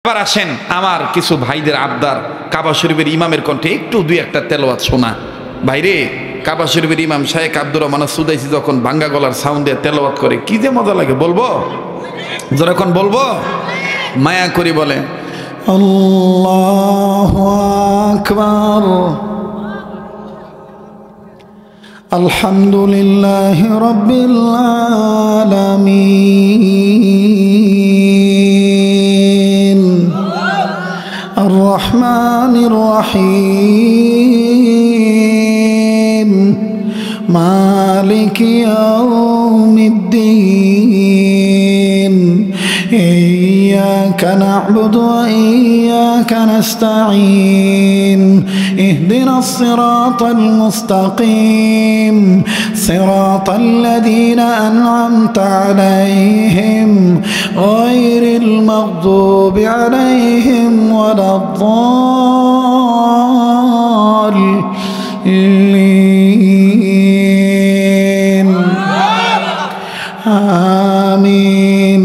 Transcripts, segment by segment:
এবার আসেন আমার কিছু ভাইদের আবদার কাবা শরীফের ইমামের কণ্ঠে একটু দুই একটা তেলাওয়াত শোনা। ভাইরে, কাবা শরীফের ইমাম শাইখ আব্দুর রহমান সুদাইসি যখন ভাঙ্গা গলার সাউন্ড দিয়ে তেলাওয়াত করে কি যে মজা লাগে, বলবো যখন বলবো মায়া করি বলে আল্লাহু আকবার, আলহামদুলিল্লাহি রাব্বিল আলামিন, আর রহমানির রহিম, মালিকি ইয়াউমিদ্দিন, إياك نعبد وإياك نستعين، اهدنا الصراط المستقيم، صراط الذين أنعمت عليهم غير المغضوب عليهم ولا الضالين، آمين.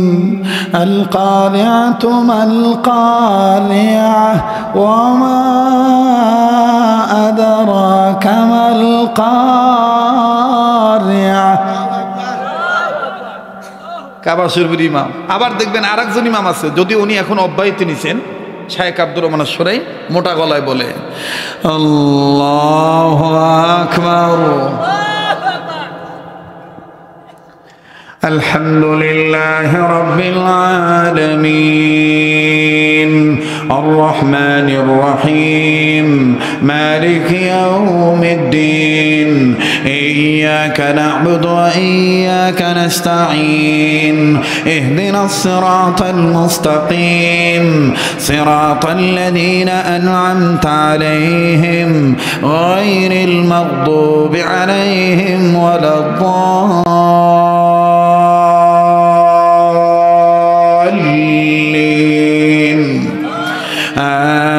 القارعة ما القارعة وما أدراك ما القارعة। কাবা শরীফের ইমাম। আবার দেখবেন আরেকজন ইমাম আছে, যদিও উনি এখন অব্যাহতি নিছেন, শাইখ আব্দুর রহমান সরাই মোটা গলায় বলে আল্লাহু আকবার, আলহামদুলিল্লাহি রাব্বিল আলামিন, আর রহমানির রহিম, মালিকি ইয়াউমিদ্দিন, ইয়্যাকা না'বুদু ওয়া ইয়্যাকা নাস্তাঈন, ইহদিনাস সিরাতাল মুস্তাকিম, সিরাতাল লাযীনা আন'আমতা আলাইহিম গায়রিল মাগদুবি আলাইহিম ওয়ালাদ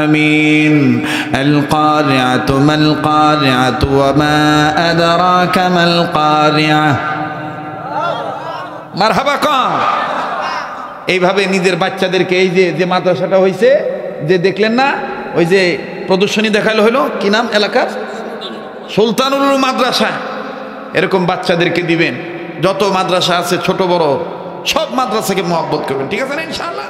آمين. القارعة ما القارعة وما أدراك ما القارعة। মারহাবা কম। এইভাবে নিজের বাচ্চাদেরকে এই যে মাদ্রাসাটা হয়েছে, যে দেখলেন না ওই যে প্রদর্শনী দেখালো হলো, কি নাম এলাকার, সুলতানুল মাদ্রাসা, এরকম বাচ্চাদেরকে দিবেন। যত মাদ্রাসা আছে ছোট বড় সব মাদ্রাসাকে মহব্বত করবেন, ঠিক আছে না ইনশাআল্লাহ।